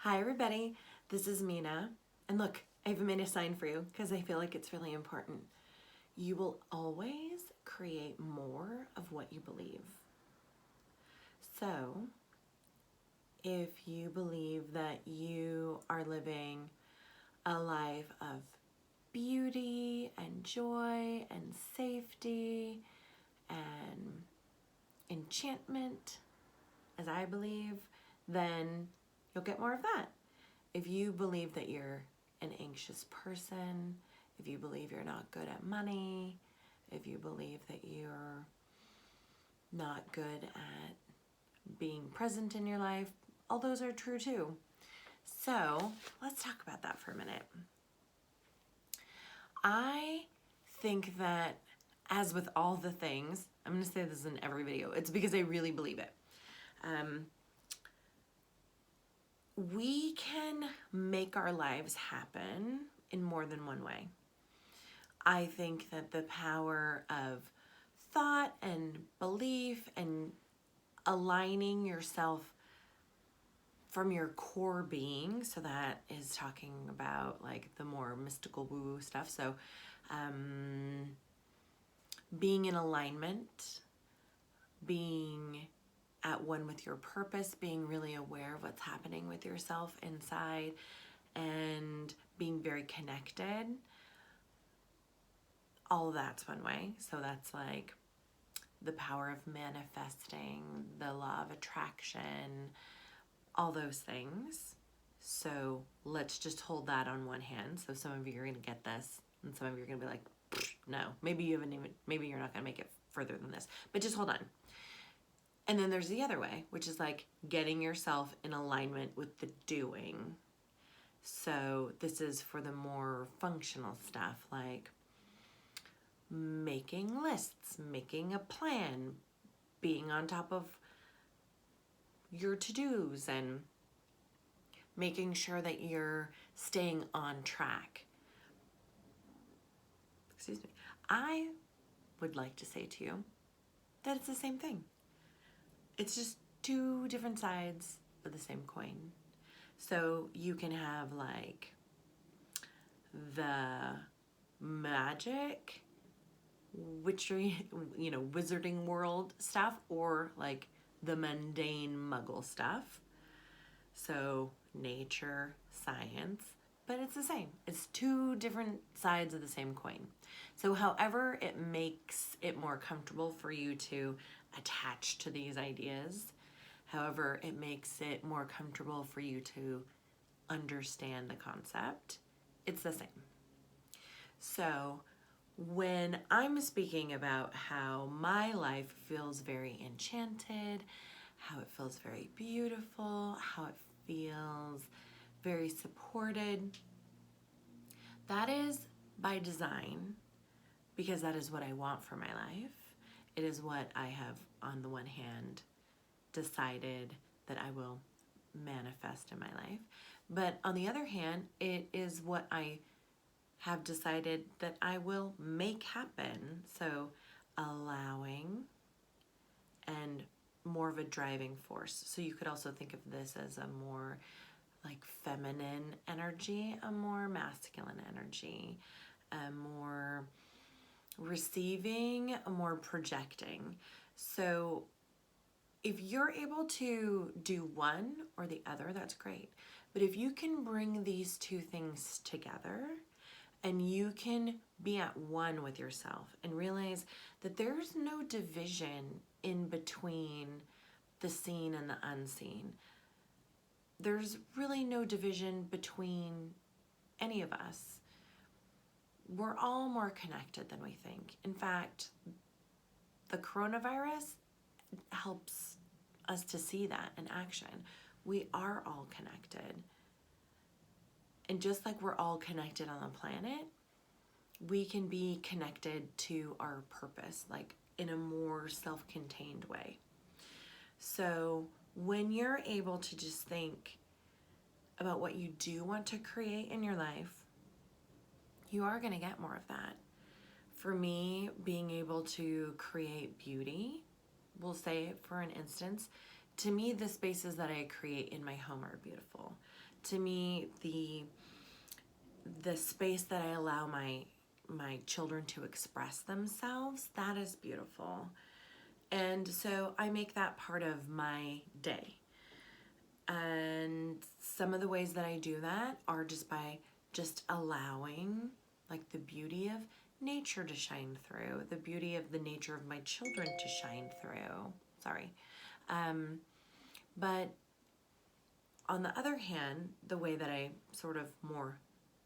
Hi everybody, this is Mina, and look, I have made a sign for you because I feel like it's really important. You will always create more of what you believe. So, if you believe that you are living a life of beauty and joy and safety and enchantment, as I believe, then you'll get more of that. If you believe that you're an anxious person, if you believe you're not good at money, if you believe that you're not good at being present in your life, all those are true too. So let's talk about that for a minute. I think that, as with all the things, I'm going to say this in every video, it's because I really believe it. We can make our lives happen in more than one way. I think that the power of thought and belief and aligning yourself from your core being, so that is talking about like the more mystical woo-woo stuff. So being in alignment, being at one with your purpose, being really aware of what's happening with yourself inside, and being very connected. All of that's one way. So that's like the power of manifesting, the law of attraction, all those things. So let's just hold that on one hand. So some of you are going to get this, and some of you are going to be like, no, maybe you're not going to make it further than this, but just hold on. And then there's the other way, which is like getting yourself in alignment with the doing. So this is for the more functional stuff, like making lists, making a plan, being on top of your to-dos, and making sure that you're staying on track. Excuse me. I would like to say to you that it's the same thing. It's just two different sides of the same coin. So you can have like the magic, witchery, wizarding world stuff, or like the mundane muggle stuff. So nature, science, but it's the same. It's two different sides of the same coin. So however it makes it more comfortable for you to attach to these ideas, however it makes it more comfortable for you to understand the concept, it's the same. So when I'm speaking about how my life feels very enchanted, how it feels very beautiful, how it feels very supported, that is by design, because that is what I want for my life. It is what I have, on the one hand, decided that I will manifest in my life. But on the other hand, it is what I have decided that I will make happen. So allowing and more of a driving force. So you could also think of this as a more like feminine energy, a more masculine energy, a more receiving, a more projecting. So if you're able to do one or the other, that's great. But if you can bring these two things together and you can be at one with yourself and realize that there's no division in between the seen and the unseen. There's really no division between any of us. We're all more connected than we think. In fact, the coronavirus helps us to see that in action. We are all connected. And just like we're all connected on the planet, we can be connected to our purpose, like in a more self-contained way. So when you're able to just think about what you do want to create in your life, you are going to get more of that. For me, being able to create beauty, we'll say for an instance, to me, the spaces that I create in my home are beautiful. To me, the space that I allow my children to express themselves, that is beautiful. And so I make that part of my day. And some of the ways that I do that are just by just allowing like the beauty of nature to shine through, the beauty of the nature of my children to shine through. Sorry. But on the other hand, the way that I sort of more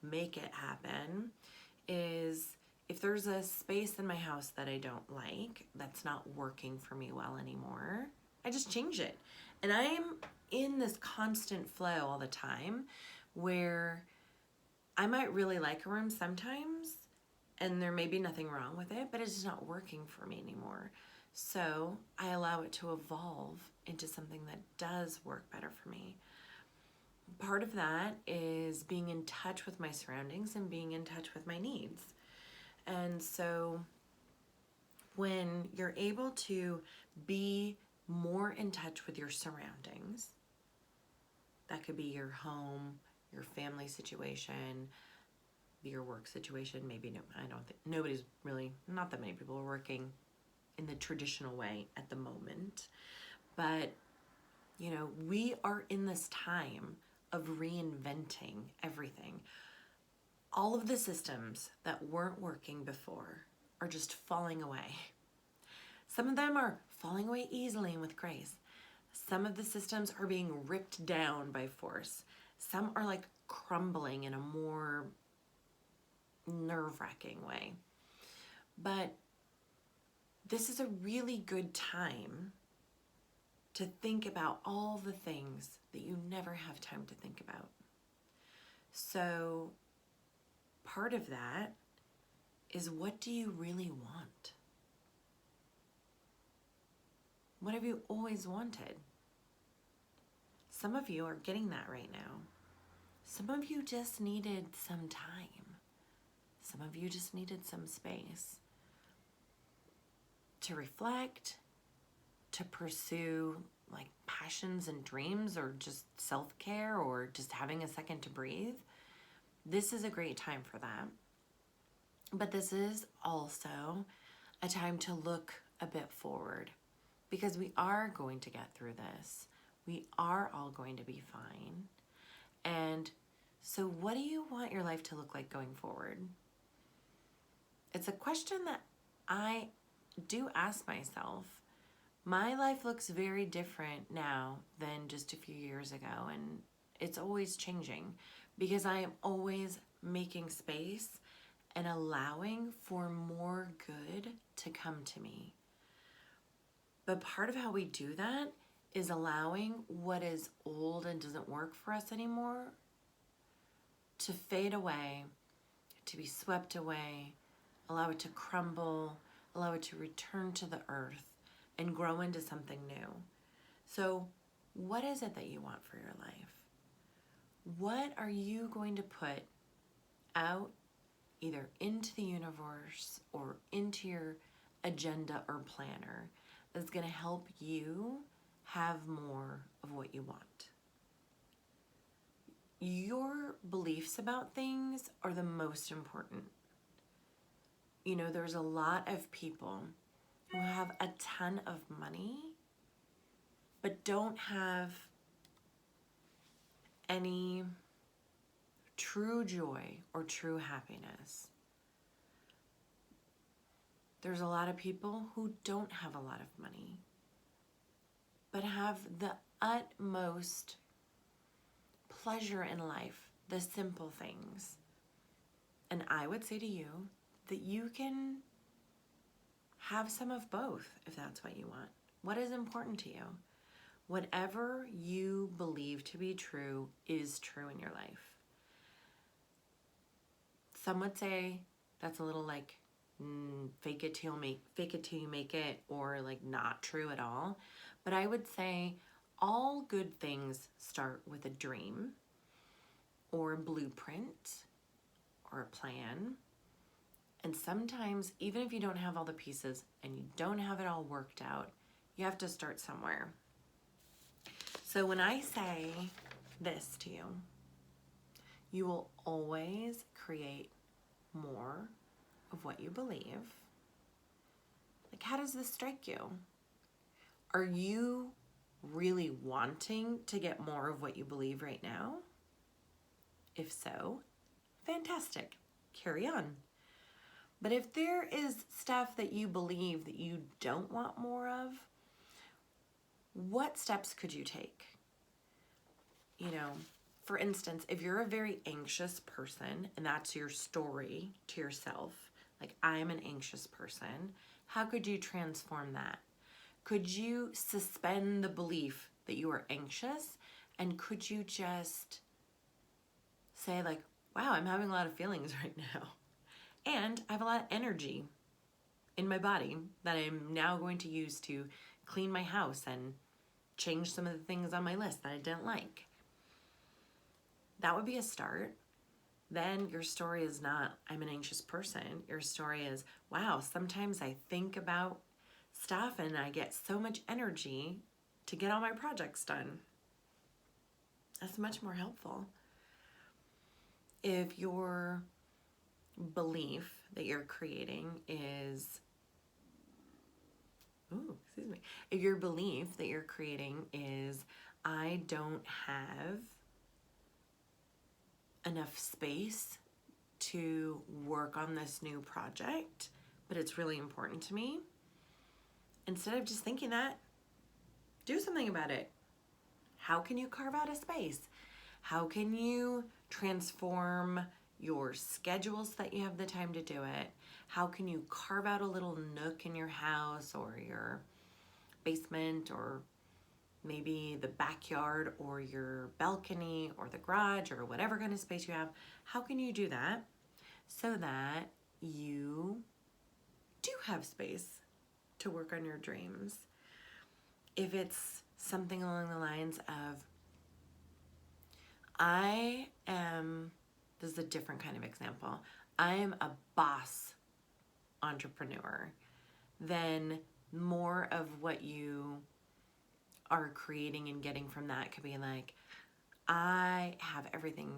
make it happen is if there's a space in my house that I don't like, that's not working for me well anymore, I just change it. And I'm in this constant flow all the time where I might really like a room sometimes and there may be nothing wrong with it, but it's just not working for me anymore. So I allow it to evolve into something that does work better for me. Part of that is being in touch with my surroundings and being in touch with my needs. And so when you're able to be more in touch with your surroundings, that could be your home, your family situation, your work situation. Maybe no, I don't think nobody's really, not that many people are working in the traditional way at the moment. But, you know, we are in this time of reinventing everything. All of the systems that weren't working before are just falling away. Some of them are falling away easily and with grace. Some of the systems are being ripped down by force. Some are like crumbling in a more nerve-wracking way. But this is a really good time to think about all the things that you never have time to think about. So part of that is, what do you really want? What have you always wanted? Some of you are getting that right now. Some of you just needed some time. Some of you just needed some space to reflect, to pursue like passions and dreams, or just self-care, or just having a second to breathe. This is a great time for that. But this is also a time to look a bit forward, because we are going to get through this. We are all going to be fine. And so what do you want your life to look like going forward? It's a question that I do ask myself. My life looks very different now than just a few years ago, and it's always changing because I am always making space and allowing for more good to come to me. But part of how we do that is allowing what is old and doesn't work for us anymore to fade away, to be swept away, allow it to crumble, allow it to return to the earth and grow into something new. So what is it that you want for your life? What are you going to put out either into the universe or into your agenda or planner that's going to help you have more of what you want? Your beliefs about things are the most important. You know, there's a lot of people who have a ton of money but don't have any true joy or true happiness. There's a lot of people who don't have a lot of money but have the utmost pleasure in life, the simple things. And I would say to you that you can have some of both if that's what you want. What is important to you? Whatever you believe to be true is true in your life. Some would say that's a little like fake it till you make it, or like not true at all. But I would say all good things start with a dream or a blueprint or a plan. And sometimes, even if you don't have all the pieces and you don't have it all worked out, you have to start somewhere. So when I say this to you, you will always create more of what you believe. Like, how does this strike you? Are you really wanting to get more of what you believe right now? If so, fantastic. Carry on. But if there is stuff that you believe that you don't want more of, what steps could you take? You know, for instance, if you're a very anxious person and that's your story to yourself, like, I'm an anxious person, how could you transform that? Could you suspend the belief that you are anxious, and could you just say, like, wow, I'm having a lot of feelings right now, and I have a lot of energy in my body that I'm now going to use to clean my house and change some of the things on my list that I didn't like. That would be a start. Then your story is not, I'm an anxious person. Your story is, wow, sometimes I think about stuff and I get so much energy to get all my projects done. That's much more helpful. If your belief that you're creating is, if your belief that you're creating is, I don't have enough space to work on this new project, but it's really important to me, instead of just thinking that, do something about it. How can you carve out a space? How can you transform your schedule so that you have the time to do it? How can you carve out a little nook in your house or your basement or maybe the backyard or your balcony or the garage or whatever kind of space you have? How can you do that so that you do have space to work on your dreams? If it's something along the lines of, this is a different kind of example, I am a boss entrepreneur, then more of what you are creating and getting from that could be like, I have everything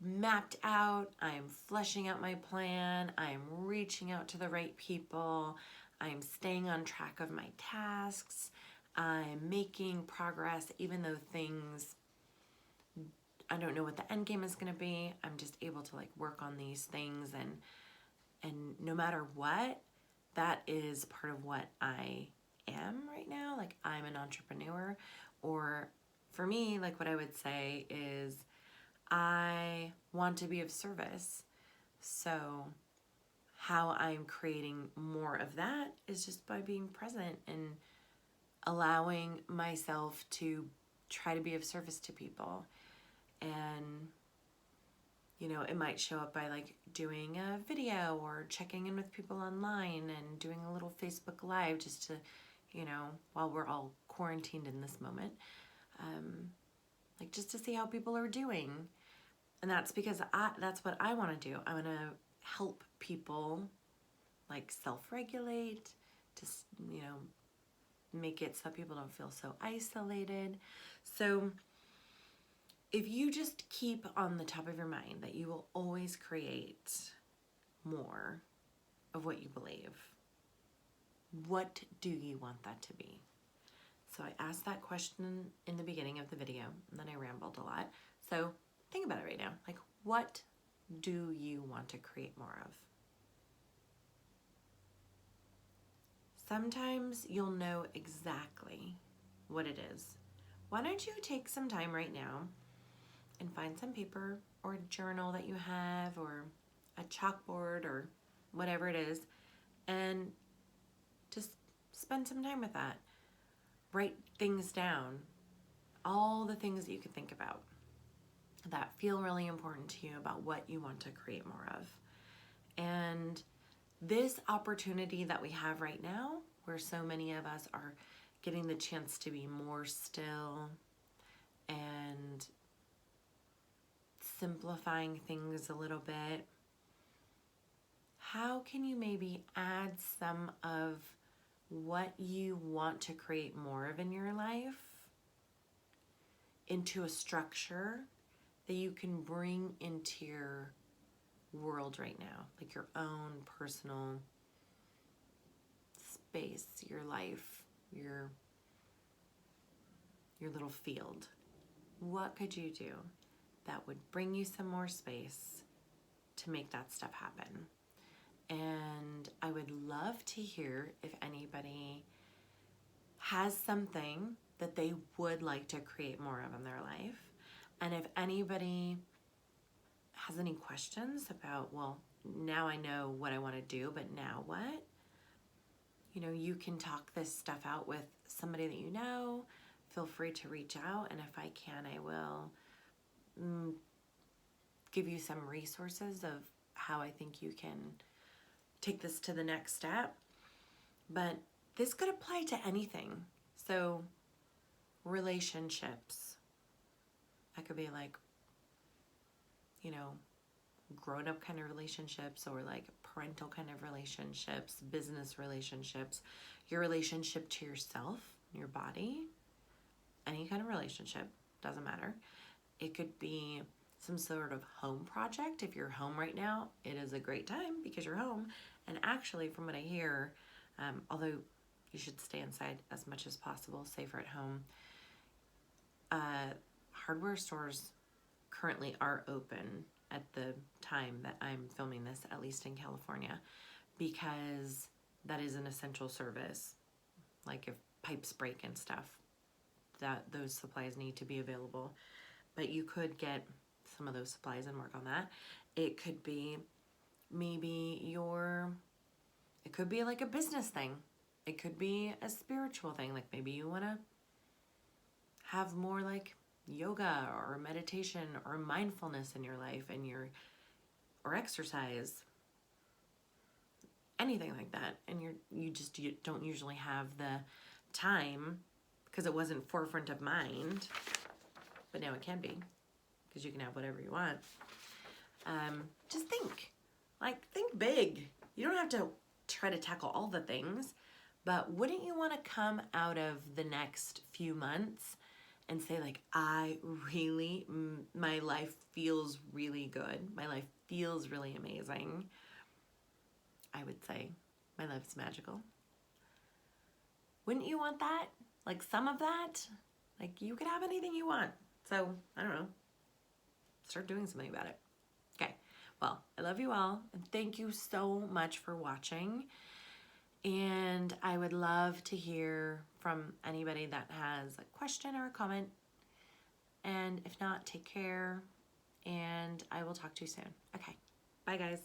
mapped out, I'm fleshing out my plan, I'm reaching out to the right people, I'm staying on track of my tasks, I'm making progress even though things, I don't know what the end game is going to be. I'm just able to like work on these things, and no matter what, that is part of what I am right now. Like, I'm an entrepreneur. Or for me, like, what I would say is I want to be of service. So how I'm creating more of that is just by being present and allowing myself to try to be of service to people. And, you know, it might show up by like doing a video or checking in with people online and doing a little Facebook Live just to, you know, while we're all quarantined in this moment, like just to see how people are doing. And that's because that's what I want to do. I want to help people like self-regulate, just, you know, make it so people don't feel so isolated. So if you just keep on the top of your mind that you will always create more of what you believe, what do you want that to be? So I asked that question in the beginning of the video, and then I rambled a lot. So think about it right now. Like, what do you want to create more of? Sometimes you'll know exactly what it is. Why don't you take some time right now and find some paper or a journal that you have or a chalkboard or whatever it is, and just spend some time with that. Write things down, all the things that you could think about that feel really important to you about what you want to create more of. And this opportunity that we have right now, where so many of us are getting the chance to be more still and simplifying things a little bit, how can you maybe add some of what you want to create more of in your life into a structure that you can bring into your world right now, like your own personal space, your life, your little field. What could you do that would bring you some more space to make that stuff happen? And I would love to hear if anybody has something that they would like to create more of in their life. And if anybody has any questions about, well, now I know what I want to do, but now what? You know, you can talk this stuff out with somebody that you know. Feel free to reach out, and if I can, I will give you some resources of how I think you can take this to the next step. But this could apply to anything. So relationships, that could be like, you know, grown-up kind of relationships, or like parental kind of relationships, business relationships, your relationship to yourself, your body, any kind of relationship, doesn't matter. It could be some sort of home project. If you're home right now, it is a great time because you're home. And actually, from what I hear, although you should stay inside as much as possible, safer at home, hardware stores currently are open at the time that I'm filming this, at least in California, because that is an essential service. Like if pipes break and stuff, that those supplies need to be available. But you could get some of those supplies and work on that. It could be maybe it could be like a business thing. It could be a spiritual thing. Like maybe you want to have more like yoga or meditation or mindfulness in your life, and or exercise, anything like that. And you don't usually have the time because it wasn't forefront of mind, but now it can be, because you can have whatever you want. Just think big. You don't have to try to tackle all the things, but wouldn't you want to come out of the next few months and say like, my life feels really good. My life feels really amazing. I would say my life's magical. Wouldn't you want that? Like some of that? Like you could have anything you want. So, I don't know. Start doing something about it. Okay. Well, I love you all. And thank you so much for watching. And I would love to hear from anybody that has a question or a comment. And if not, take care. And I will talk to you soon. Okay. Bye, guys.